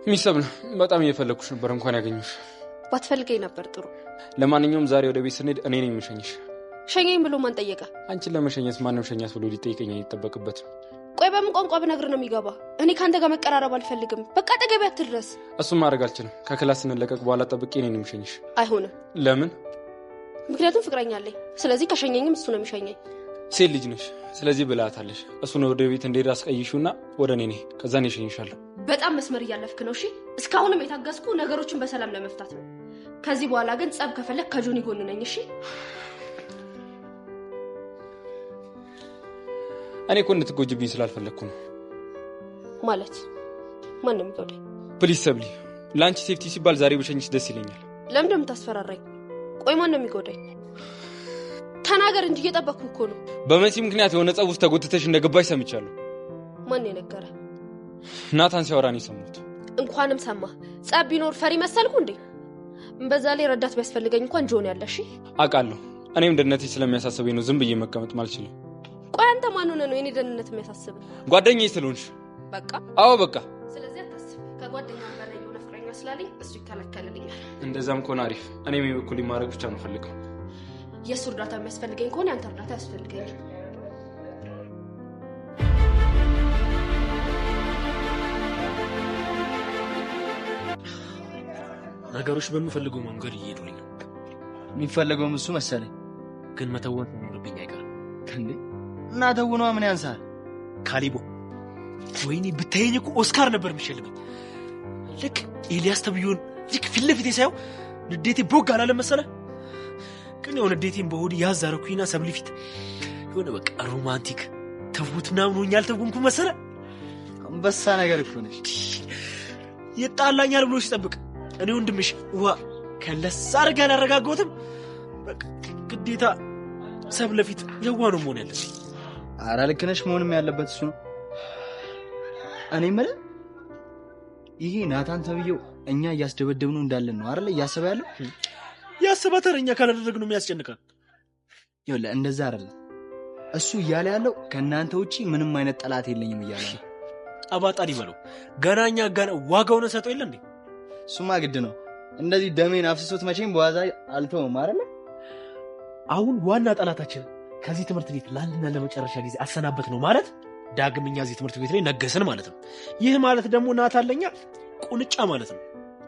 ሚሰብለ በጣም እየፈለኩሽ ነበር እንኳን ያገኙሽ ባትፈልገኝ ነበር ጥሩ ለማንኛውም ዛሬ ወደ ቤት ስንሄድ እኔ ነኝ የምሸኝሽ ሸኘኝ ብሎ ማን ጠየቀ አንቺን ለመሸኘት ማንም ሸኛት ብሎ ሊጠይቀኝ አይተበቅበት ቆይ በምን ቋንቋ ብነግር ነው የሚገባ እኔ ካንተ ጋር መቀራረብ አልፈልግም በቃ ተገቢ አትድረስ እሱን ማድረግ አልችልም ከክላስ ስንለቀቅ በኋላ ጠብቄ እኔ ነኝ የምሸኝሽ አይሆንም ለምን ምክንያቱም ፍቅረኛ አለኝ ስለዚህ ከሸኘኝም እሱ ነው የሚሸኘኝ ሴት ልጅ ነሽ ስለዚህ ብላታለሽ እሱን ወደ ቤት እንዴት አስቀይሹና ወደ እኔ ነኝ ከዛ ነው እሸኝሻለሁ በጣም መስመር እያለፍክ ነው እሺ እስካሁንም የታገስኩ ነገሮችን በሰላም ለመፍታት ነው ከዚህ በኋላ ግን ጸብ ከፈለክ ከጆኒ ጎን ነኝ እሺ እኔ እኮ እንድትጎጂብኝ ስላልፈለኩ ነው ማለት ማንም ይጎዳኝ ፕሊዝ ሰብሊ ላንቺ ሴፍቲ ሲባል ዛሬ በሸኝሽ ደስ ይለኛል ለምን እንደምታስፈራራኝ ቆይ ማንም ይጎዳኝ ተናገር እንጂ እየጠበቅኩ እኮ ነው በመሲ ምክንያት የሆነ ጸብ ውስጥ ተጎትተሽ እንደገባሽ ሰምቻለሁ ማን የነገረ ናታን ሲያወራኝ ሰምሁት እንኳንም ሰማ ጸብ ቢኖር ፈሪ መሰልኩ እንዴ በዛ ላይ ረዳት ቢያስፈልገኝ እንኳን ጆኒ ያለሽ አውቃለሁ እኔም ደህንነቴ ስለሚያሳስበኝ ነው ዝም ብዬ መቀመጥ ማልችልም ቆይ አንተ ማን ሆነ ነው የኔ ደህንነት የሚያሳስብ ጓደኛዬ ስለሆንሽ በቃ አዎ በቃ ስለዚህ አታስብ ከጓደኛው ጋር የሆነ ፍቅረኛ ስላለኝ እሱ ይከለከልልኛል እንደዛም ከሆነ አሪፍ እኔም የበኩሌ ማድረግ ብቻ ነው ፈልገው የሱ እርዳታ የሚያስፈልገኝ ከሆነ አንተ እርዳታ ያስፈልገኝ ነገሮች በመፈልገው መንገድ እየሄዱልኝ ነው የሚፈልገው እሱ መሰለኝ ግን መተወን ነው አይቀርም እንዴ እና ተውነው ምን ያንሳል ካሊቦ ወይኔ ብታየኝ እኮ ኦስካር ነበር የሚሸልመኝ ልክ ኤልያስ ተብዩን ልክ ፊት ለፊቴ ሳይው ንዴቴ ቦግ አላለ መሰለ ግን የሆነ ንዴቴን በሆድ ያዛረኩኝና ሰብሊ ፊት የሆነ በቃ ሮማንቲክ ተውት ምናምን ሆኛል ተውንኩ መሰለ አንበሳ ነገር እኮ ነሽ ይጣላኛል ብሎ ሲጠብቅ እኔ ወንድምሽ ዋ ከለስ አርጋን አረጋጋውትም በቃ ግዴታ ሰብለ ፊት የዋኑ መሆን ያለሽ አራ ልክ ነሽ መሆንም ያለበት እሱ ነው እኔ ማለት ይሄ ናታን ተብየው እኛ ያስደበደብነው እንዳለን ነው አይደል ያሰበ ያለው ያሰበተረኛ ካላደረግነው የሚያስጨንቃል ይወለ እንደዛ አይደለም እሱ እያለ ያለው ከናንተ ውጪ ምንም አይነት ጠላት የለኝም እያለ ነው አባጣሪ በለው ገናኛ ጋር ዋጋውን ሰጠው ይለ እንዴ ሱማ ግድ ነው እንደዚህ ደሜን አፍስሶት መቼም በዋዛ አልተውም አይደል አሁን ዋና ጠላታችን ከዚህ ትምህርት ቤት ላንድና ለመጨረሻ ጊዜ አሰናበት ነው ማለት ዳግምኛ እዚህ ትምህርት ቤት ላይ ነገሰን ማለት ነው ይህ ማለት ደግሞ ናታለኛ ቁንጫ ማለት ነው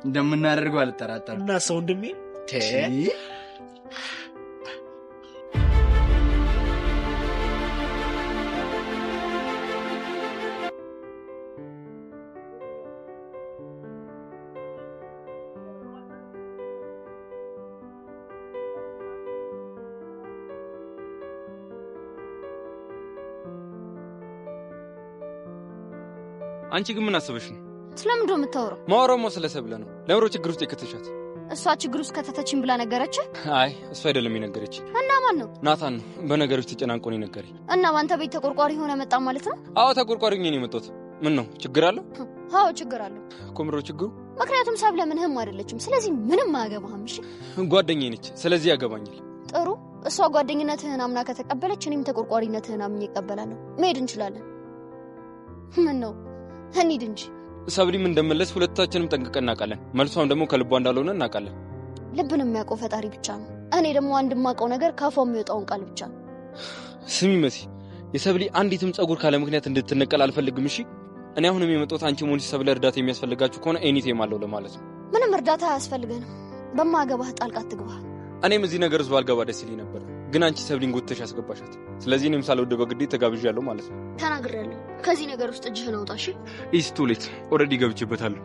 እንደምናደርገው አልተራጠርም እና ሰው እንደሚ አንቺ ግን ምን አስበሽ ነው ስለምንድነው የምታወራው ማወራው ስለሰብለ ነው ለምሮ ችግር ውስጥ የከተሻት እሷ ችግር ውስጥ ከተተችኝ ብላ ነገረች አይ እሱ አይደለም የነገረች እና ማን ነው ናታን ነው በነገሮች ተጨናንቆ ነው የነገረኝ እና ባንተ ቤት ተቆርቋሪ ሆነ መጣ ማለት ነው አዎ ተቆርቋሪ ነኝ የመጣሁት ምን ነው ችግር አለው አዎ ችግር አለው ኮምሮ ችግሩ ምክንያቱም ሰብለ ምንህም አይደለችም ስለዚህ ምንም አያገባህም እሺ ጓደኛዬ ነች ስለዚህ ያገባኛል ጥሩ እሷ ጓደኝነትህን አምና ከተቀበለች እኔም ተቆርቋሪነትህን አምኜ እቀበላለሁ መሄድ እንችላለን ምን ነው እንሂድ እንጂ ሰብሊም እንደመለስ ሁለታችንም ጠንቅቀን እናውቃለን መልሷም ደግሞ ከልቧ እንዳልሆነ እናውቃለን ልብን የሚያውቀው ፈጣሪ ብቻ ነው እኔ ደግሞ አንድ ማቀው ነገር ካፏው የሚወጣውን ቃል ብቻ ነው ስሚ መሲ የሰብሊ አንዲትም ጸጉር ካለ ምክንያት እንድትነቀል አልፈልግም እሺ እኔ አሁንም የመጣሁት አንቺ ሞንሲ ሰብለ እርዳታ የሚያስፈልጋችሁ ከሆነ ኤኒቴም አለው ለማለት ነው ምንም እርዳታ አያስፈልገንም በማገባህ ጣልቃ አትግባ እኔም እዚህ ነገር ውስጥ ባልገባ ደስ ይለኝ ነበር ግን አንቺ ሰብሊን ጎትተሽ ያስገባሻት ስለዚህ እኔም ሳልወድ በግዴ ተጋብዣለሁ ማለት ነው ተናግሬያለሁ ከዚህ ነገር ውስጥ እጅህን አውጣ እሺ ኢስ ቱ ሌት ኦሬዲ ገብቼበታለሁ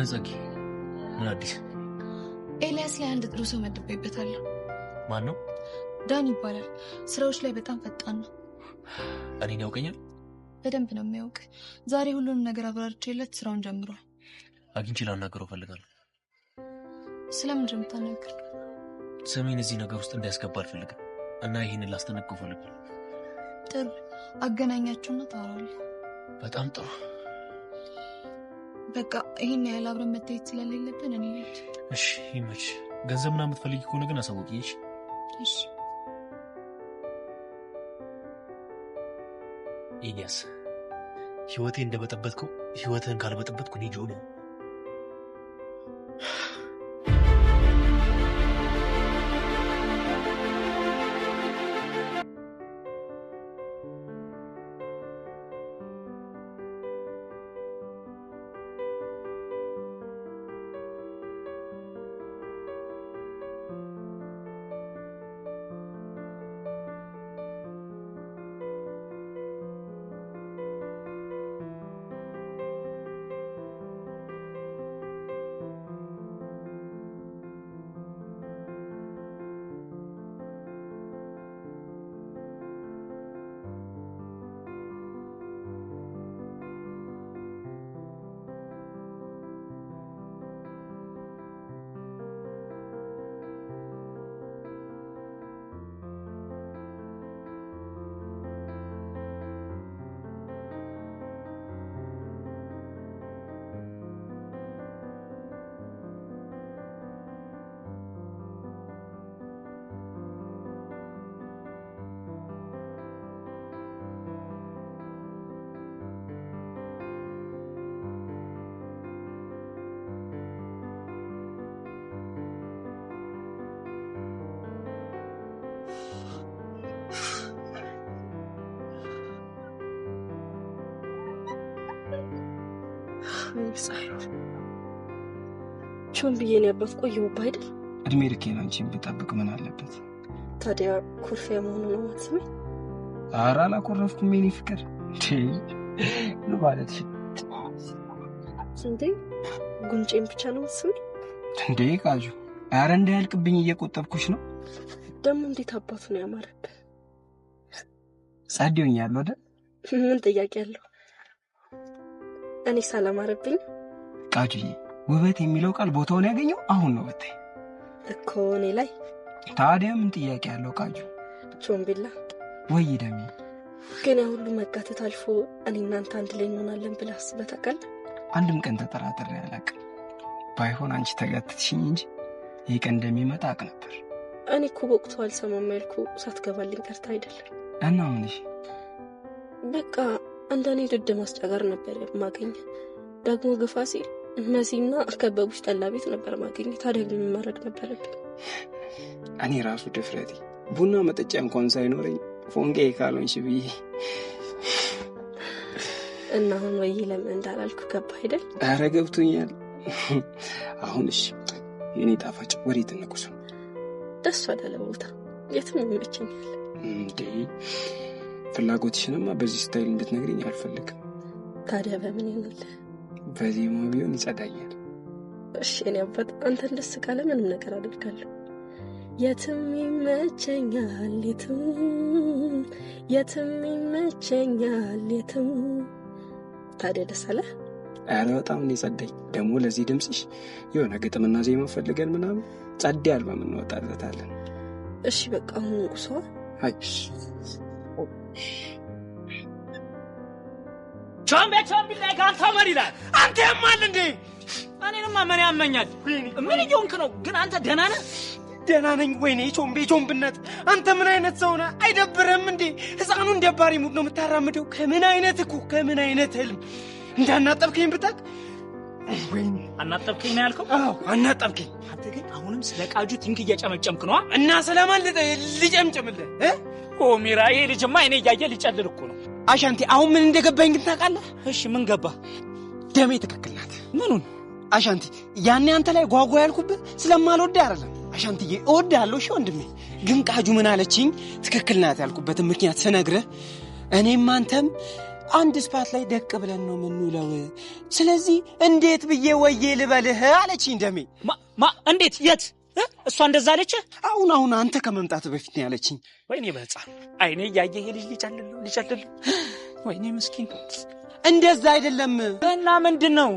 ዘጊ ምን አዲስ ኤልያስ ላይ አንድ ጥሩ ሰው መድቤበታለሁ ማን ነው ዳን ይባላል ስራዎች ላይ በጣም ፈጣን ነው እኔን ያውቀኛል በደንብ ነው የሚያውቅ ዛሬ ሁሉንም ነገር አብራርቼለት ስራውን ጀምሯል አግኝቼ ላናገረው ፈልጋለሁ ስለምን እንደምታናገር ሰሜን እዚህ ነገር ውስጥ እንዲያስገባ አልፈልግም እና ይሄንን ላስተነቅቀው ፈልጋለሁ ጥሩ አገናኛችሁና ታወራለህ በጣም ጥሩ በቃ ይሄን ያህል አብረን መታየት ስለሌለብን እኔ ልጅ እሺ ይመች ገንዘብ ምናምን የምትፈልጊ ከሆነ ግን አሳውቂኝ እሺ ኤልያስ ህይወቴን እንደበጠበጥከው ህይወትህን ካልበጠበጥኩ እኔ ጆ ነው ቾን ብዬን ያባፍ ቆየው ባይደል እድሜ ልኬን አንቺን ብጠብቅ ምን አለበት ታዲያ ኩርፊያ መሆኑ ነው ማትሰሚ አራላ ኮረፍኩም የኔ ፍቅር ነው ማለት እንዴ ጉንጬን ብቻ ነው ማትሰሚ እንዴ ቃጁ አረ እንዳያልቅብኝ እየቆጠብኩሽ ነው ደም እንዴት አባቱ ነው ያማረብ ጻዲውኛል አይደል ምን ጥያቄ አለው እኔ ሰላም አረብኝ ቃጁዬ ውበት የሚለው ቃል ቦታውን ያገኘው አሁን ነው በታይ እኮ እኔ ላይ ታዲያ ምን ጥያቄ ያለው ቃጁ ቾን ቢላ ወይ ደሜ ግን ሁሉ መጋተት አልፎ እኔ እናንተ አንድ ላይ እንሆናለን ብለህ አስበህ ታውቃለህ አንድም ቀን ተጠራጥሬ አላውቅም ባይሆን አንቺ ተጋትትሽኝ እንጂ ይሄ ቀን እንደሚመጣ አውቅ ነበር እኔ እኮ በወቅቱ አልሰማም ያልኩ ሳትገባልኝ ቀርታ አይደለም እና ምንሽ በቃ እንደኔ ድድ ማስጫጋር ነበር ማገኘ ደግሞ ግፋ ሲል መሲና አከበቡሽ ጠላ ቤት ነበር ማገኘ ታዲያ ምን ማድረግ ነበረብኝ እኔ ራሱ ድፍረቴ ቡና መጠጫ እንኳን ሳይኖረኝ ፎንቄ ካልሆንሽ ብዬ እና አሁን ወይ ለምን እንዳላልኩ ገባ አይደል አረ ገብቶኛል አሁንሽ የኔ ጣፋጭ ወሬት እንቁስ ደስ ወዳለ ቦታ የትም ይመቸኛል እንዴ ፍላጎትሽንማ በዚህ ስታይል እንድትነግሪኝ አልፈልግም ታዲያ በምን ይሆናል በዚህ ቢሆን ይጸዳኛል እሺ እኔ አባት አንተን ደስ ካለ ምንም ነገር አደርጋለሁ የትም ይመቸኛል የትም ይመቸኛል የትም ታዲያ ደስ አለ አረ በጣም ነው ጸዳኝ ደግሞ ለዚህ ድምጽሽ የሆነ ግጥምና ዜማ ፈልገን ምናምን ጸዳ አልበም እንወጣለታለን እሺ በቃ አሁን ቁሶ አይሽ ቻምቤ ላይ ጋንታ መሪላል አንተ ያማል እንዴ እኔንማ ምን ያመኛል ምን ይሆንክ ነው ግን አንተ ደህና ነህ ደህና ነኝ ወይኔ ቾምቤነት አንተ ምን አይነት ሰው ነህ አይደብርም እንዴ ህፃኑ እንደባሪ ሙድ ነው የምታራምደው ከምን አይነት ህልም እንዳናጠብከኝ ብታቅ ወይኔ አናጠብከኝ ነው ያልከው አዎ አናጠብከኝ አንተ ግን አሁንም ስለ ቃጁ ትንክ እየጨመጨምክ ነው እና ስለማን ልጨምጭምልህ ኦ ሚራ ይሄ ልጅማ እኔ ያየ ሊጨልል እኮ ነው አሻንቲ አሁን ምን እንደገባኝ ግን ታውቃለህ እሺ ምን ገባ ደሜ ትክክል ናት ምኑን አሻንቲ ያኔ አንተ ላይ ጓጓ ያልኩብህ ስለማልወድ አይደለም አሻንቲዬ እወድሃለሁ እሺ ወንድሜ ግን ቃጁ ምን አለችኝ ትክክል ናት ያልኩበትን ምክንያት ስነግርህ እኔም አንተም አንድ ስፓት ላይ ደቅ ብለን ነው ምንውለው ስለዚህ እንዴት ብዬ ወዬ ልበልህ አለችኝ ደሜ እንዴት የት እሷ እንደዛ አለች አሁን አንተ ከመምጣት በፊት ነው ያለችኝ ወይኔ በህፃን አይኔ ያየ ይሄ ልጅ ሊጨልል ወይኔ ምስኪን እንደዛ አይደለም እና ምንድነው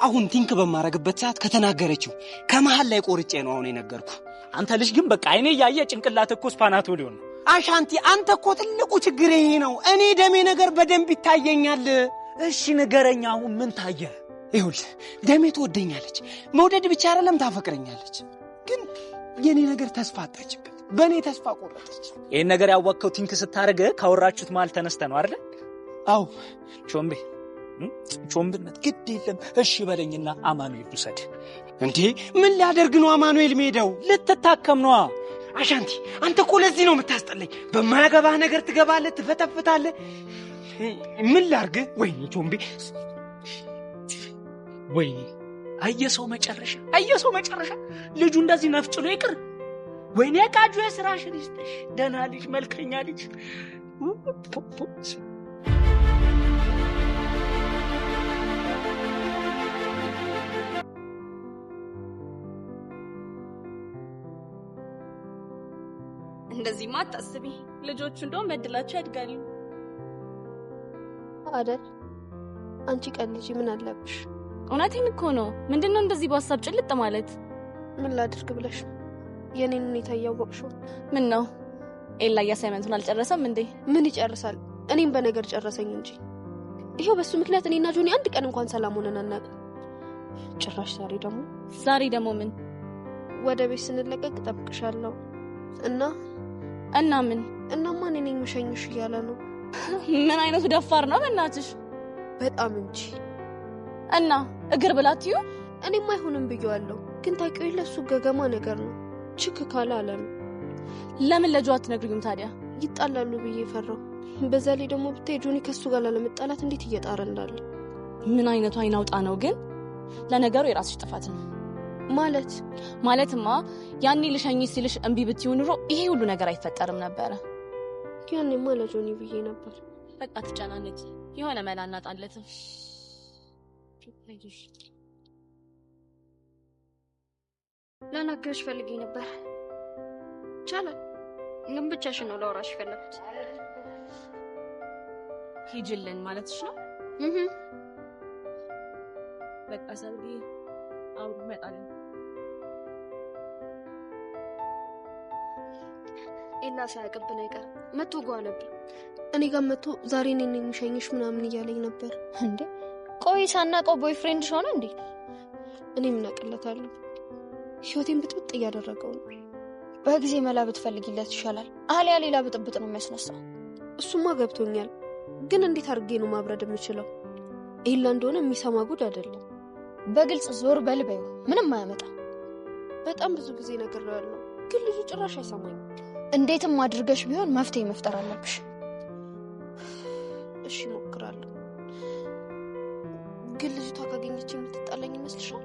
አሁን ቲንክ በማረግበት ሰዓት ከተናገረችው ከመሃል ላይ ቆርጬ ነው አሁን የነገርኩ አንተ ልጅ ግን በቃ አይኔ ያየ ጭንቅላት እኮ ስፓናቶሊዮን ነው አሻንቲ አንተ እኮ ትልቁ ችግር ይሄ ነው እኔ ደሜ ነገር በደንብ ይታየኛል እሺ ንገረኛ አሁን ምን ታየ ይኸውልህ ደሜ ትወደኛለች፣ መውደድ ብቻ አይደለም ታፈቅረኛለች። ግን የኔ ነገር ተስፋ አጣችበት፣ በእኔ ተስፋ ቆረጠች። ይህን ነገር ያወቅከው ቲንክ ስታደርግ ካወራችሁት መሀል ተነስተ ነው አይደል? አዎ ቾምብነት ግድ የለም እሺ በለኝና አማኑኤል ውሰድ። እንዴ ምን ሊያደርግ ነው አማኑኤል ሜዳው? ልትታከም ነዋ። አሻንቲ አንተ እኮ ለዚህ ነው የምታስጠላኝ። በማያገባህ ነገር ትገባለህ፣ ትፈተፍታለህ። ምን ላድርግ? ወይኔ ቾምቤ፣ ወይኔ አየሰው መጨረሻ ልጁ እንደዚህ ነፍጭሎ ይቅር። ወይኔ ቃጁ የስራሽን ይስጥሽ። ደህና ልጅ፣ መልከኛ ልጅ። እንደዚህማ አታስቢ። ልጆቹ እንደውም በድላቸው ያድጋሉ አይደል? አንቺ ቀን ልጅ ምን አለብሽ? እውነቴን እኮ ነው። ምንድነው እንደዚህ በሀሳብ ጭልጥ ማለት? ምን ላድርግ ብለሽ ነው? የኔን ሁኔታ እያወቅሽው። ምን ነው ኤላ አሳይመንቱን አልጨረሰም እንዴ? ምን ይጨርሳል? እኔም በነገር ጨረሰኝ እንጂ። ይሄው በሱ ምክንያት እኔና ጆኒ አንድ ቀን እንኳን ሰላም ሆነን አናውቅም። ጭራሽ ዛሬ ደግሞ ምን? ወደ ቤት ስንለቀቅ እጠብቅሻለሁ እና ምን? እናማ እኔ ነኝ የምሸኝሽ እያለ ነው። ምን አይነቱ ደፋር ነው በእናትሽ! በጣም እንጂ። እና እግር ብላትዩ? እኔም አይሆንም ብየዋለሁ፣ ግን ታውቂው የለ እሱ ገገማ ነገር ነው። ችክ ካለ አለ ነው። ለምን ለጆ አትነግሪውም ታዲያ? ይጣላሉ ብዬ ፈራው። በዛ ላይ ደግሞ ብታይ ጆኒ ከሱ ጋር ላለመጣላት እንዴት እየጣረ እንዳለ። ምን አይነቱ አይናውጣ ነው ግን! ለነገሩ የራስሽ ጥፋት ነው። ማለትማ ያኔ ልሸኝ ሲልሽ እምቢ ብትዩ ኑሮ ይሄ ሁሉ ነገር አይፈጠርም ነበረ። ያኔማ ለጆኒ ብዬ ነበር። በቃ ትጨናነቂ፣ የሆነ መላ እናጣለትም። ላናግርሽ ፈልጌ ነበር። ይቻላል፣ ግን ብቻሽን ነው ላወራሽ ፈለኩት። ሂጅልን ማለትሽ ነው? በቃ ሰብሊ አውሩ መጣለን። ኤላ ሳያቀብን አይቀር መቶ ጓለብኝ። እኔ ጋር መቶ ዛሬ እኔን የሚሸኝሽ ምናምን እያለኝ ነበር። እንዴ ቆይ ሳናውቀው ቦይፍሬንድሽ ሆነ እንዴ? እኔ ምን አቅለታለሁ? ህይወቴን ብጥብጥ እያደረገው ነው። በጊዜ መላ ብትፈልጊለት ይሻላል። አሊያ ሌላ ብጥብጥ ነው የሚያስነሳው። እሱማ ገብቶኛል፣ ግን እንዴት አድርጌ ነው ማብረድ የምችለው? ኤላ እንደሆነ የሚሰማ ጉድ አይደለም። በግልጽ ዞር በልበዩ፣ ምንም አያመጣ። በጣም ብዙ ጊዜ ነግሬዋለሁ፣ ግን ልጁ ጭራሽ አይሰማኝም። እንዴትም አድርገሽ ቢሆን መፍትሄ መፍጠር አለብሽ። እሺ እሞክራለሁ። ግን ልጅቷ ካገኘች የምትጣላኝ ይመስልሻል?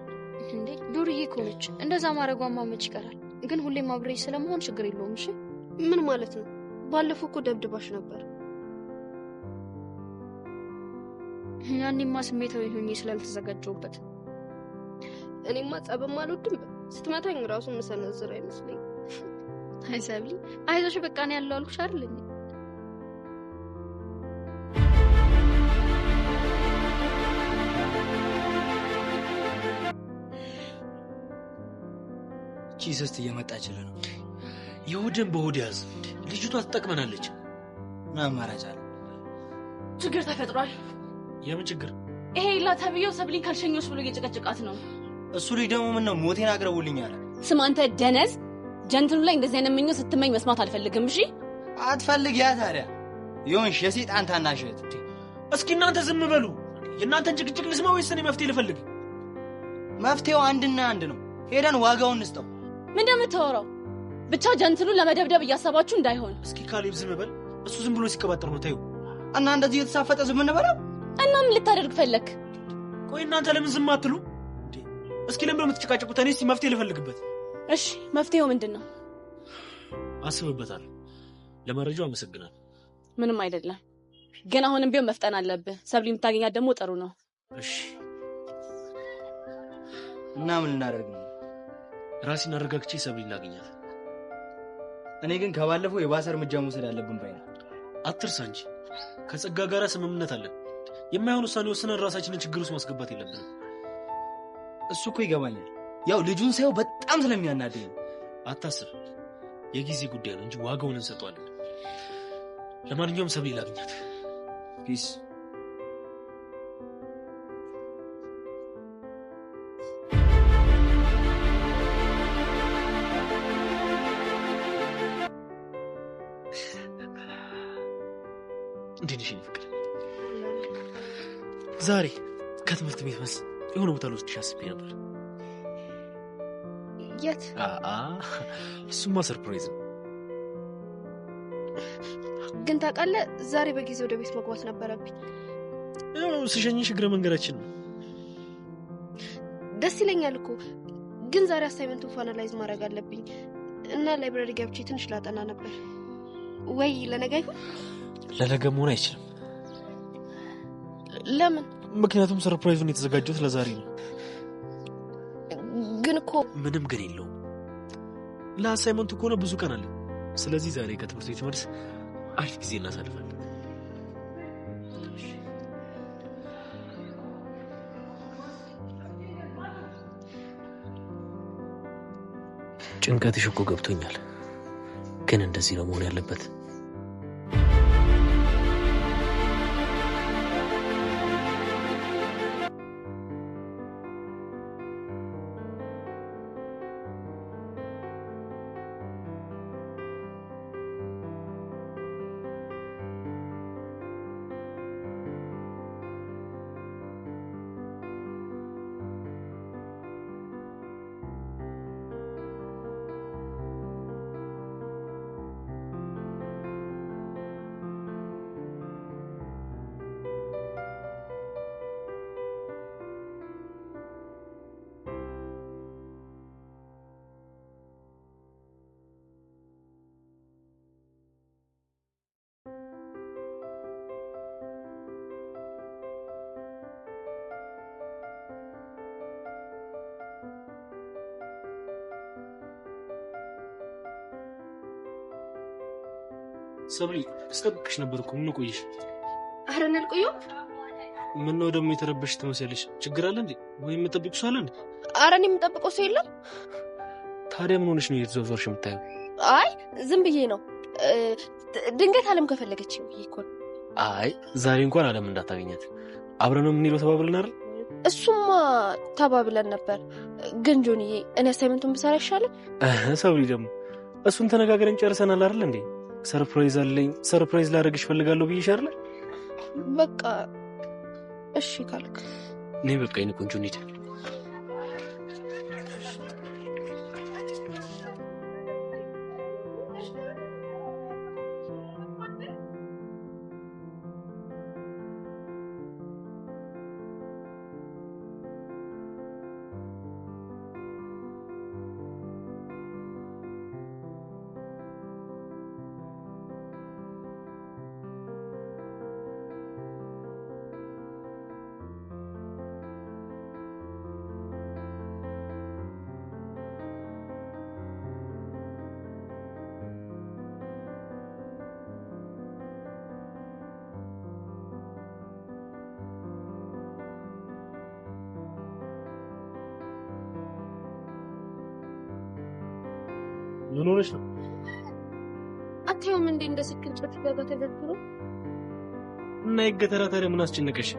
እንዴ ዱርዬ እኮ ነች። እንደዛ ማድረጓማ መች ይቀራል። ግን ሁሌም አብሬሽ ስለመሆን ችግር የለውም። እሺ ምን ማለት ነው? ባለፈው እኮ ደብድባሽ ነበር። ያኔማ ስሜታዊ ሆኜ ስላልተዘጋጀሁበት። እኔማ ጸብም አልወድም። ስትመታኝ ራሱ መሰነዝር አይመስለኝ። አይ ሰብሊ አይዞሽ፣ በቃ ነው ያለው አልኩሽ አይደል? ጂሰስ እየመጣችልህ ነው። ይሁድን በሆድ ያዝ። ልጅቷ ትጠቅመናለች። ምን አማራጭ አለ? ችግር ተፈጥሯል። የምን ችግር? ይሄ ኤላ ተብዬው ሰብሊን ካልሸኞች ብሎ እየጨቀጨቃት ነው። እሱ ልጅ ደግሞ ምን ነው ሞቴን አቅርቡልኝ አለ። ስማ አንተ ደነዝ፣ ጀንትሉ ላይ እንደዚህ አይነት ምኞት ስትመኝ መስማት አልፈልግም። እሺ አትፈልግ። ያ ታዲያ ይሁንሽ፣ የሰይጣን ታናሽ እህት። እስኪ እናንተ ዝም በሉ። የእናንተን ጭቅጭቅ ልስማ ወይስ እኔ መፍትሄ ልፈልግ? መፍትሄው አንድና አንድ ነው። ሄደን ዋጋውን እንስጠው። ምን እንደምታወራው? ብቻ ጀንትሉን ለመደብደብ እያሰባችሁ እንዳይሆን። እስኪ ካሌብ ዝም በል። እሱ ዝም ብሎ ሲቀባጠር ነው። ታዩ እና እንደዚህ የተሳፈጠ ዝም እንበለው? እና ምን ልታደርግ ፈለክ? ቆይ እናንተ ለምን ዝም አትሉ? እስኪ ለምን የምትጨቃጨቁት? እኔ እስቲ መፍትሄ ልፈልግበት። እሺ መፍትሄው ምንድነው? አስብበታለሁ። ለመረጃው አመሰግናለሁ። ምንም አይደለም፣ ግን አሁንም ቢሆን መፍጠን አለብህ። ሰብሊ የምታገኛት ደግሞ ጥሩ ነው። እሺ እና ምን ልናደርግ ነው? ራሴን አረጋግቼ ሰብሊ ላገኛት። እኔ ግን ከባለፈው የባሰ እርምጃ መውሰድ አለብን ባይ ነኝ። አትርሳ እንጂ ከጸጋ ጋር ስምምነት አለን። የማይሆን ውሳኔ ወስነን ራሳችንን ችግር ውስጥ ማስገባት የለብንም። እሱ እኮ ይገባኛል። ያው ልጁን ሳይው በጣም ስለሚያናደኝ ነው። አታስብ፣ የጊዜ ጉዳይ ነው እንጂ ዋጋውን እንሰጠዋለን። ለማንኛውም ሰብሊ ላገኛት። ፒስ እንዴት ነሽ ፍቅር? ዛሬ ከትምህርት ቤት መስ የሆነ ቦታ ልወስድሽ አስቤ ነበር። የት? እሱማ ሰርፕራይዝ ነው። ግን ታውቃለህ ዛሬ በጊዜ ወደ ቤት መግባት ነበረብኝ። ስሸኝሽ እግረ መንገዳችን ነው። ደስ ይለኛል እኮ ግን ዛሬ አሳይመንቱን ፋይናላይዝ ማድረግ አለብኝ እና ላይብራሪ ገብቼ ትንሽ ላጠና ነበር። ወይ ለነገ ይሁን? ለነገ መሆን አይችልም። ለምን? ምክንያቱም ሰርፕራይዙን የተዘጋጀሁት ለዛሬ ነው። ግን እኮ ምንም ግን የለውም። ለአሳይመንቱ ከሆነ ብዙ ቀን አለ። ስለዚህ ዛሬ ከትምህርት ቤት መልስ አሪፍ ጊዜ እናሳልፋለን። ጭንቀትሽ እኮ ገብቶኛል፣ ግን እንደዚህ ነው መሆን ያለበት። ሰብሊ እስከብክሽ ነበር እኮ ምን ቆይሽ? አረን አልቆየም። ምን ነው ደግሞ የተረበሽ ትመስያለሽ? ችግር አለ እንዴ? ወይ የምጠብቅሽ ሰው አለ እንዴ? አረን የምጠብቀው ሰው የለም። ታዲያ ምን ሆነሽ ነው የተዘዋወርሽ የምታየው? አይ ዝም ብዬ ነው። ድንገት አለም ከፈለገች ብዬ እኮ። አይ ዛሬ እንኳን አለም እንዳታገኛት አብረን ነው የምንሄደው ተባብለን አይደል? እሱማ ተባብለን ነበር። ግን ጆንዬ እኔ አሳይመንቱን ብሰራ ይሻላል። ሰብሊ ደግሞ እሱን ተነጋግረን ጨርሰናል አይደል እንዴ? ሰርፕራይዝ አለኝ። ሰርፕራይዝ ላደርግሽ ፈልጋለሁ ብዬሽ አይደል? በቃ እሺ ካልክ ነይ። በቃ የኔ ቆንጆ እንሂድ። ምን ሆነሽ ነው? አትየውም እንዴ እንደ ስክል በትጋጋ ተገትሮ እና ይገተራ። ታዲያ ምን አስጨነቀሽ?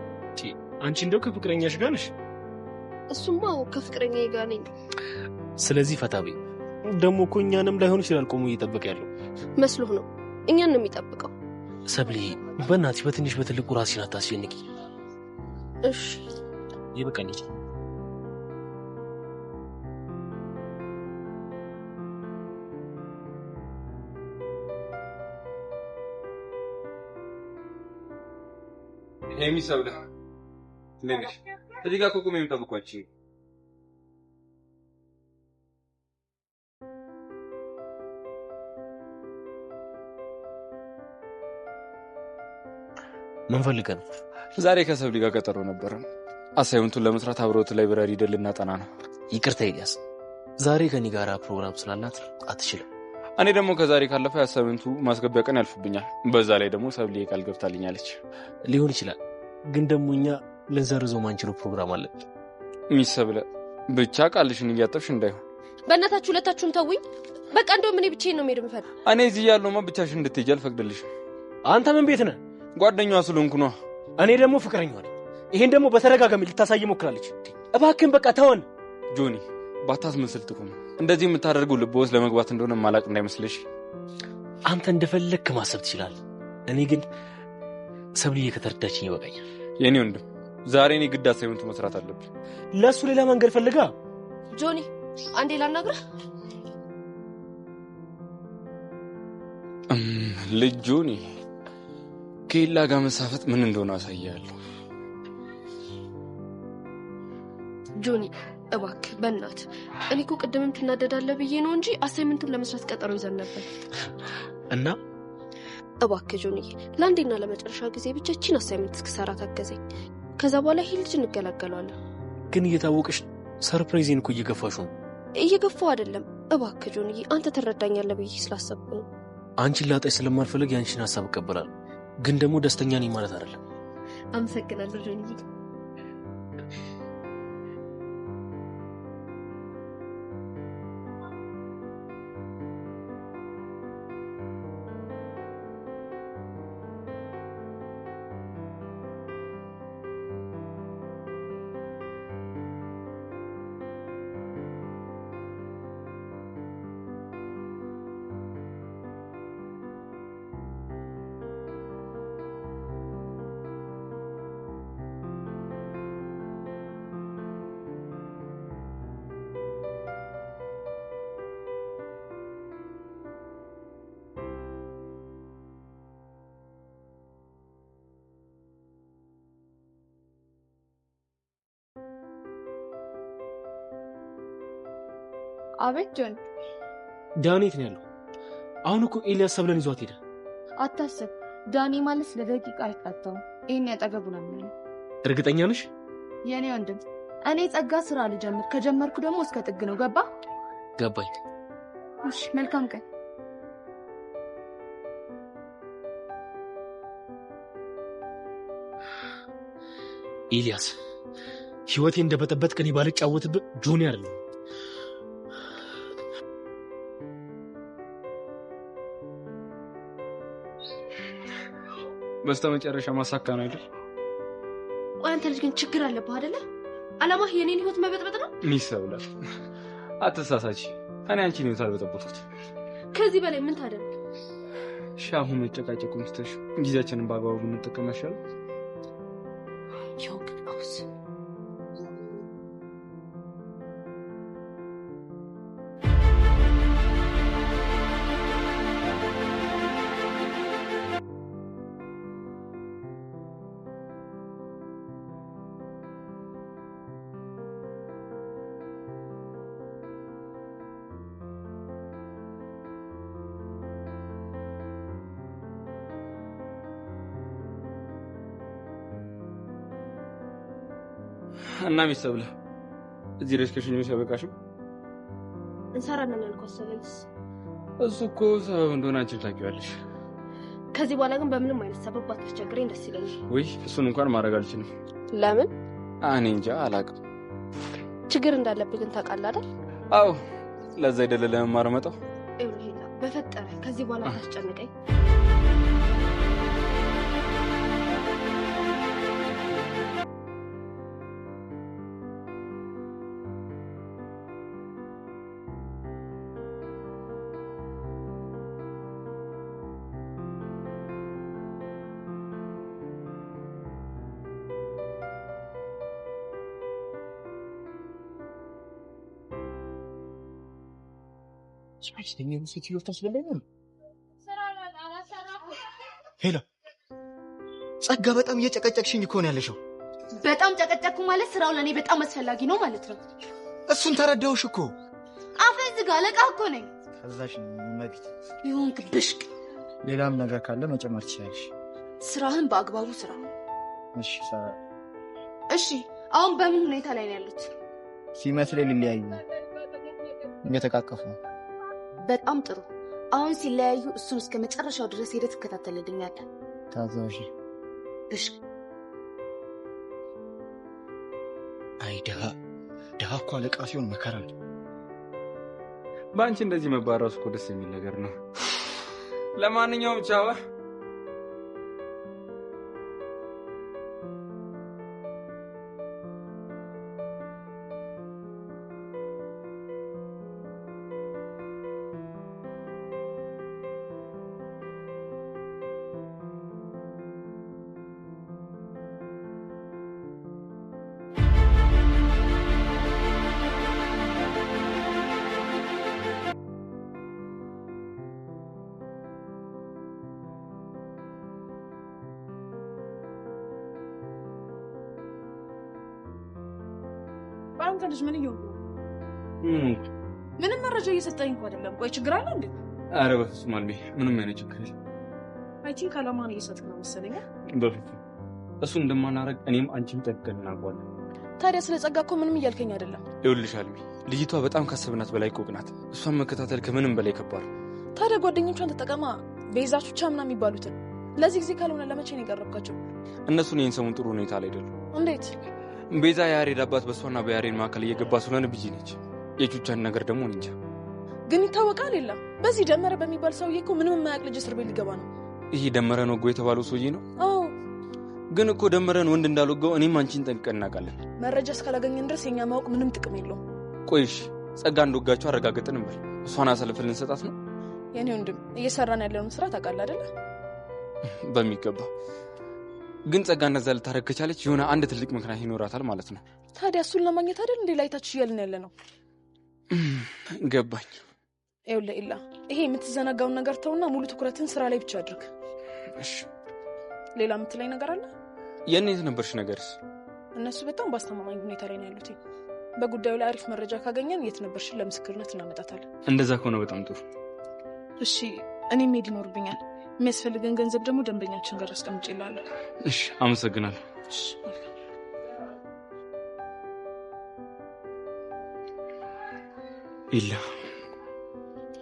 አንቺ እንደው ከፍቅረኛሽ ጋር ነሽ? እሱማ ከፍቅረኛዬ ጋር ነኝ። ስለዚህ ፈታቢ ደግሞ እኮ እኛንም ላይሆን ይችላል ቆሞ እየጠበቀ ያለው መስሎህ ነው? እኛን ነው የሚጠብቀው። ሰብሊ በእናትሽ በትንሽ በትልቁ ራስሽን አታስጨንቂ እሺ? ይበቃኝ። የሚሰብለ ነሽ እዚህ ጋር ቆቆም የሚጠብቋችሁ ምን ፈልገህ ነው? ዛሬ ከሰብሊ ጋር ቀጠሮ ነበር። አሳይመንቱን ለመስራት አብሮት ላይብራሪ ሄደን ልናጠና ነው። ይቅርታ ኤልያስ፣ ዛሬ ከኔ ጋር ፕሮግራም ስላላት አትችልም። እኔ ደግሞ ከዛሬ ካለፈ አሳይመንቱ ማስገቢያ ቀን ያልፍብኛል። በዛ ላይ ደግሞ ሰብሊ ቃል ገብታልኛለች። ሊሆን ይችላል፣ ግን ደግሞ እኛ ልንሰርዘው ማንችለው ፕሮግራም አለ። ሚሰብለ ብቻ ቃልሽን እያጠፍሽ እንዳይሆን። በእናታችሁ ሁለታችሁም ተውኝ። በቃ እንደውም እኔ ብቻዬን ነው መሄድ የምፈልግ። እኔ እዚህ ያለውማ ብቻሽን እንድትሄጂ አልፈቅድልሽም። አንተ ምን ቤት ነህ? ጓደኛዋ ስለሆንኩ ነው። እኔ ደግሞ ፍቅረኛዋ ነኝ። ይሄን ደግሞ በተደጋጋሚ ልታሳይ ሞክራለች። እባክህን በቃ ተወን። ጆኒ ባታስመስል ጥሩ ነው። እንደዚህ የምታደርገው ልብ ውስጥ ለመግባት እንደሆነ ማላቅ እንዳይመስልሽ። አንተ እንደፈለግክ ማሰብ ትችላለህ። እኔ ግን ሰብልዬ ከተረዳችኝ ይበቃኛል። የኔ ወንድም ዛሬ እኔ ግድ አሳይመንቱ መስራት አለብኝ። ለሱ ሌላ መንገድ ፈልጋ። ጆኒ አንዴ ላናግረህ። ልጅ ጆኒ ከኤላ ጋር መሳፈጥ ምን እንደሆነ አሳያለሁ። ጆኒ እባክህ በእናትህ እኔ እኮ ቅድምም ትናደዳለህ ብዬ ነው እንጂ አሳይመንቱን ለመስራት ቀጠሮ ይዘን ነበር እና እባክህ ጆኒ ለአንዴና ለመጨረሻ ጊዜ ብቻ እቺን አሳይመንት እስክሰራ ታገዘኝ። ከዛ በኋላ ይሄ ልጅ እንገላገለዋለን። ግን እየታወቀሽ ሰርፕራይዜን እኮ እየገፋሽ ነው። እየገፋው አይደለም። እባክህ ጆኒ አንተ ትረዳኛለህ ብዬ ስላሰብኩ ነው። አንቺን ላጣሽ ስለማልፈልግ ያንቺን ሀሳብ እቀበላለሁ። ግን ደግሞ ደስተኛ ነኝ ማለት አይደለም። አመሰግናለሁ ጆኒ። አቤት ጆን። ዳኒ የት ነው ያለው? አሁን እኮ ኤልያስ ሰብለን ይዟት ሄደ። አታስብ፣ ዳኒ ማለት ለደቂቃ አይቃጣውም። ይሄን ያጠገቡ ነው የሚለው። እርግጠኛ ነሽ? የኔ ወንድም እኔ ጸጋ ስራ ልጀምር፣ ከጀመርኩ ደግሞ እስከ ጥግ ነው። ገባ? ገባኝ። እሺ መልካም ቀን። ኤልያስ ህይወቴ እንደበጠበጥ ከኔ ባልጫወትብህ ጆኒ አይደለም። በስተመጨረሻ ማሳካ ነው አይደል? አንተ ልጅ ግን ችግር አለብህ አይደለ? አላማህ የኔን ህይወት መበጥበጥ ነው? ሚሰውላ አትሳሳች። እኔ አንቺን ህይወት አልበጠበጥኩት። ከዚህ በላይ ምን ታደርግ? ሻሁ መጨቃጨቁን ትተሽ ጊዜያችንን በአግባቡ እንጠቀም ያሻል። ይውቅስ እና ሚሰብለ እዚህ ሬስከሽን ሲያበቃሽም እንሰራለን ያልኩት ሰበብስ እሱ እኮ ሰበብ እንደሆነ አንቺ ታውቂዋለሽ። ከዚህ በኋላ ግን በምንም አይነት ሰበብ ባታስቸግረኝ ደስ ይለኛል። ወይ እሱን እንኳን ማድረግ አልችልም። ለምን? እኔ እንጃ አላውቅም። ችግር እንዳለብህ ግን ታውቃለህ አይደል? አዎ፣ ለዛ አይደለ ለመማር መጣሁ። ይኸውልህ በፈጠረ ከዚህ በኋላ ታስጨንቀኝ። ሄሎ ጸጋ፣ በጣም እየጨቀጨቅሽኝ እኮ ነው ያለሽው። በጣም ጨቀጨቅኩ ማለት ስራው ለኔ በጣም አስፈላጊ ነው ማለት ነው። እሱን ተረዳውሽ እኮ። አፈን ዝጋ፣ አለቃ እኮ ነኝ። ከዛሽ መቢት ይሁን ብሽቅ። ሌላም ነገር ካለ መጨመር ትችላለሽ። ስራህን በአግባቡ ስራ። እሺ እሺ። አሁን በምን ሁኔታ ላይ ነው ያሉት? ሲመስለኝ ሊለያዩ እየተቃቀፉ ነው። በጣም ጥሩ። አሁን ሲለያዩ እሱን እስከ መጨረሻው ድረስ ሄደህ ትከታተልልኛለህ። ታዛዥ። እሺ። አይ ድሃ እኮ አለቃ ሲሆን መከራ ነው። በአንቺ እንደዚህ መባረሱ እኮ ደስ የሚል ነገር ነው። ለማንኛውም ቻው። አንተ ልጅ ምን ይሁን? ምንም መረጃ እየሰጠኝ እንኳን አይደለም። ቆይ ችግር አለ እንዴ? ኧረ በፍጹም አልሚ፣ ምንም አይነት ችግር የለም። አይ ቲንክ አላማን እየሰጥክ ነው መሰለኝ። በፍጹም እሱን እንደማናረግ እኔም አንቺም ጠንቅቀን እናውቃለን። ታዲያ ስለ ጸጋ እኮ ምንም እያልከኝ አይደለም። ይኸውልሽ አልሚ፣ ልጅቷ በጣም ካሰብናት በላይ ቆቅ ናት። እሷን መከታተል ከምንም በላይ ከባድ። ታዲያ ጓደኞቿን ተጠቀማ፣ ቤዛቹ ቻምና የሚባሉትን። ለዚህ ጊዜ ካልሆነ ለመቼ ነው የቀረብካቸው? እነሱን ይህን ሰሞን ጥሩ ሁኔታ ላይ አይደሉም። እንዴት? ቤዛ የያሬድ አባት በእሷና በያሬድ መካከል እየገባ ስለሆነ ብዬ ነች። የቹቻን ነገር ደግሞ እንጃ። ግን ይታወቃል የለም። በዚህ ደመረ በሚባል ሰውዬ እኮ ምንም የማያውቅ ልጅ እስር ቤት ሊገባ ነው። ይሄ ደመረ ነው እኮ የተባለው ሰውዬ ነው? አዎ። ግን እኮ ደመረን ወንድ እንዳልወጋው እኔም አንቺን ጠንቅቀን እናውቃለን። መረጃ እስካላገኘን ድረስ የኛ ማወቅ ምንም ጥቅም የለውም። ቆይሽ ጸጋ እንደወጋቸው አረጋግጠን እንበል። እሷን አሳልፈን ልንሰጣት ነው? የኔ ወንድም እየሰራን ያለውን ስራ ታውቃለህ አይደለ? በሚገባ። ግን ጸጋ እንደዛ ልታረግ ከቻለች የሆነ አንድ ትልቅ ምክንያት ይኖራታል ማለት ነው። ታዲያ እሱን ለማግኘት አይደል እንዴ ላይታች እያልን ያለ ነው? ገባኝ። ይኸውልህ ኢላ፣ ይሄ የምትዘናጋውን ነገር ተውና ሙሉ ትኩረትን ስራ ላይ ብቻ አድርግ። እሺ። ሌላ የምትለኝ ነገር አለ? የኔ የተነበርሽ ነገርስ? እነሱ በጣም በአስተማማኝ ሁኔታ ላይ ነው ያሉት። በጉዳዩ ላይ አሪፍ መረጃ ካገኘን የተነበርሽን ለምስክርነት እናመጣታለን። እንደዛ ከሆነ በጣም ጥሩ። እሺ፣ እኔም መሄድ ይኖርብኛል። የሚያስፈልገን ገንዘብ ደግሞ ደንበኛችን ጋር አስቀምጬልሃለሁ። እሺ፣ አመሰግናለሁ። እሺ። ኢላ፣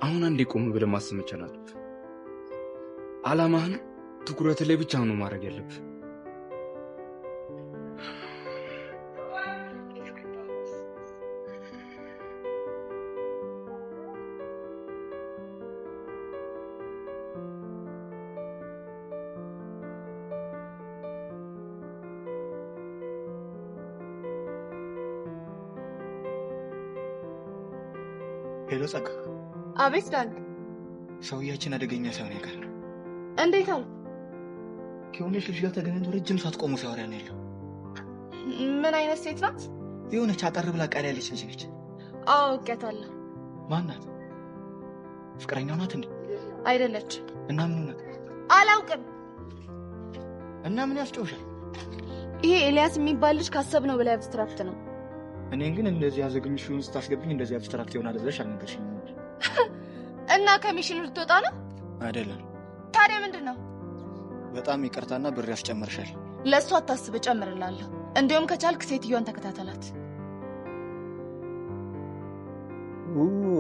አሁን አንዴ ቆም ብለህ ማሰብ መቻል አለብህ። ዓላማህን ትኩረት ላይ ብቻ ነው ማድረግ ያለብህ። ሄሎ ጸጋ። አቤት ዳን። ሰውያችን አደገኛ ሰው ነው ያለው። እንዴት አሉ? ከሆነች ልጅ ጋር ተገናኝቶ ረጅም ሰዓት ቆሞ ሲያወራ ነው ያለው። ምን አይነት ሴት ናት? የሆነች አጠር ብላ ቃል ያለች ልጅ ነች። አዎ አውቄያታለሁ። ማን ናት? ፍቅረኛው ናት እንዴ? አይደለች። እና ምን ናት? አላውቅም። እና ምን ያስጨውሻል? ይሄ ኤልያስ የሚባል ልጅ ካሰብነው በላይ አብስትራክት ነው። እኔን ግን እንደዚህ ያዘግኝሽውን ስታስገብኝ እንደዚህ አብስትራክት ይሆናል ብለሽ አልነገርሽኝም። እና ከሚሽን ልትወጣ ነው? አይደለም። ታዲያ ምንድን ነው? በጣም ይቅርታና ብር ያስጨምርሻል። ለእሱ አታስብ፣ እጨምርላለሁ። እንዲሁም ከቻልክ ሴትዮዋን ተከታተላት።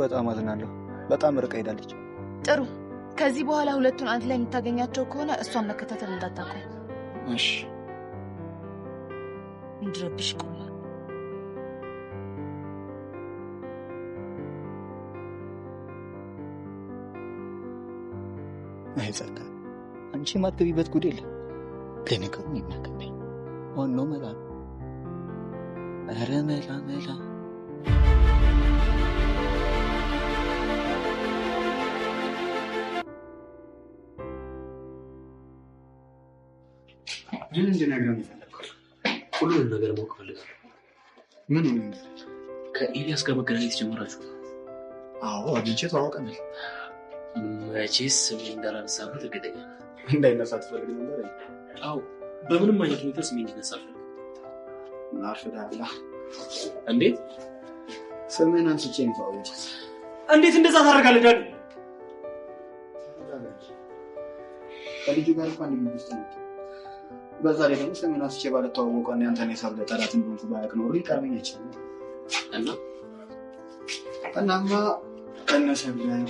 በጣም አዝናለሁ። በጣም ርቃ ሄዳለች። ጥሩ። ከዚህ በኋላ ሁለቱን አንድ ላይ የምታገኛቸው ከሆነ እሷን መከታተል እንዳታቆም። እሺ። እንድረብሽ ቆላ አይ ጸጋ፣ አንቺ ማትገቢበት ጉድ የለም። ለነገሩ የሚያገባኝ ዋናው መላ ነው። ኧረ መላ መላ። ምን እንድነግረው የፈለግኩት? ሁሉንም ነገር ማወቅ ፈልጋለሁ። ምን? ከኤልያስ ጋር መገናኘት ጀመራችሁ? አዎ፣ አግኝቼ ተዋወቀናል። መቼስ ስሜ እንዳላነሳበት እርግጠኛ እንዳይነሳ ትፈልግ ነበር? አዎ፣ በምንም አይነት ሁኔታ ስሜ እንዲነሳ ፈልግ። ናፍዳላ። እንዴት? ስሜን አንስቼ ነው ተዋወቁት። እንዴት እንደዛ ታደርጋለህ ዳኒ? ከልጁ ጋር እንኳን ልምድ ነው። በዛ ላይ ደግሞ ስሜን አንስቼ ባልተዋወቀው እና አንተን የሳብ ለጠላት እንደሆንኩ ባያውቅ ኖሮ ይቀርበኝ አይችልም። እናማ ከነሰብ ላይ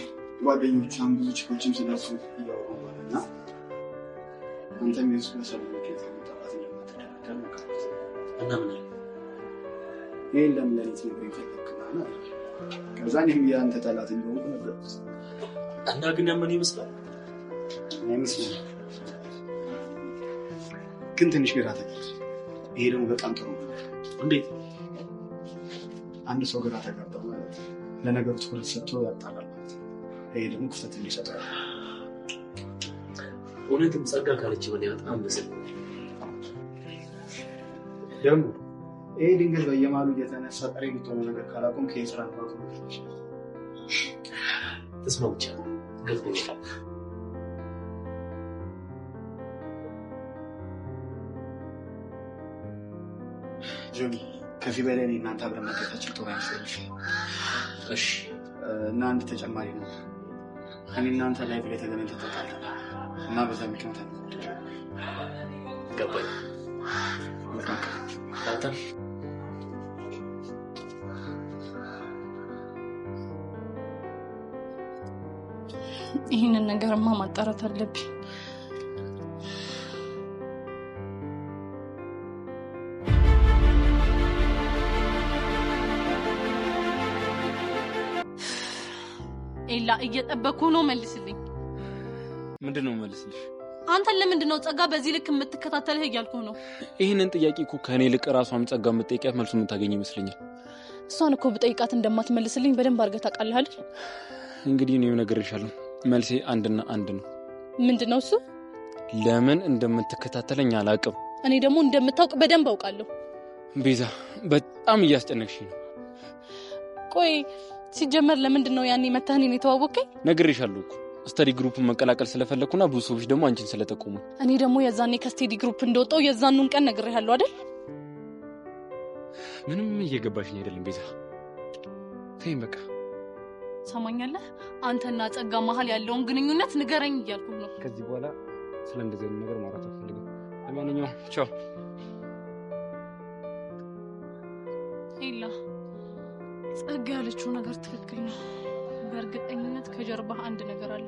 ጓደኞቿን ብዙ ችግሮችም ስለሱ እያወሩ እና አንተም የሱ ለሰብሎች የተመጣጣት እንደማትደረገር ነበር እና ምን ይህን ለምን ለሊት ነገር ይፈለግክና ከዛ እኔም የአንተ ጠላት እንደሆንኩ ነበር እና ግን ያመን ይመስላል አይመስልም። ግን ትንሽ ግራ ተጋብቶ ይሄ ደግሞ በጣም ጥሩ ነው። እንዴት? አንድ ሰው ግራ ተጋባ ማለት ለነገሩ ትኩረት ሰጥቶ ያጣላል ማለት ነው። ይሄ ደግሞ ክፍተት እንዲሰጠው እውነትም ጸጋ ካለች በላይ በጣም መስል ደግሞ ይሄ ድንገት በየማሉ እየተነሳ ጠሪ ብትሆነ ነገር ካላቆም ከስራ ነው ተስማምቻ ገብቶኛል። ጆኒ ከዚህ በላይ እኔ እናንተ አብረን መገታችን ጥሩ አይመስለኝም። እሺ እና አንድ ተጨማሪ ነው። እኔ እናንተ ላይቭ ላይ ተገናኝተን ተጣልተናል እና በዛ ምክንያት ነው ገባኝ። ናታን ይህንን ነገርማ ማጣራት አለብኝ። ኤላ እየጠበኩ ነው፣ መልስልኝ። ምንድነው መልስልሽ? አንተን ለምንድነው ጸጋ በዚህ ልክ የምትከታተልህ እያልኩ ነው። ይህንን ጥያቄ እኮ ከኔ ልቅ ራሷም ጸጋ የምትጠይቂያት መልሱ የምታገኝ ይመስለኛል። እሷን እኮ ብጠይቃት እንደማትመልስልኝ በደንብ አድርገህ ታውቃለህ አይደል? እንግዲህ እኔው ነግሬሻለሁ። መልሴ አንድና አንድ ነው። ምንድነው እሱ? ለምን እንደምትከታተለኝ አላውቅም። እኔ ደግሞ እንደምታውቅ በደንብ አውቃለሁ። ቤዛ በጣም እያስጨነቅሽኝ ነው። ቆይ ሲጀመር ለምንድነው ያኔ መተህ እኔን የተዋወቀኝ? ነግሬሻለሁ እኮ ስተዲ ግሩፕን መቀላቀል ስለፈለኩና ብዙ ሰዎች ደግሞ አንቺን ስለጠቆሙ። እኔ ደግሞ የዛኔ ከስቴዲ ግሩፕ እንደወጣው የዛኑን ቀን ነግሬሃለሁ አይደል? ምንም እየገባሽኝ አይደለም ቤዛ። ተይኝ በቃ። ሰማኛለህ? አንተና ጸጋ መሀል ያለውን ግንኙነት ንገረኝ እያልኩ ነው። ከዚህ በኋላ ስለ እንደዚህ አይነት ነገር ማውራት አልፈልግም። ለማንኛውም ቻው። ኤላ ጸጋ ያለችው ነገር ትክክል ነው። በእርግጠኝነት ከጀርባህ አንድ ነገር አለ።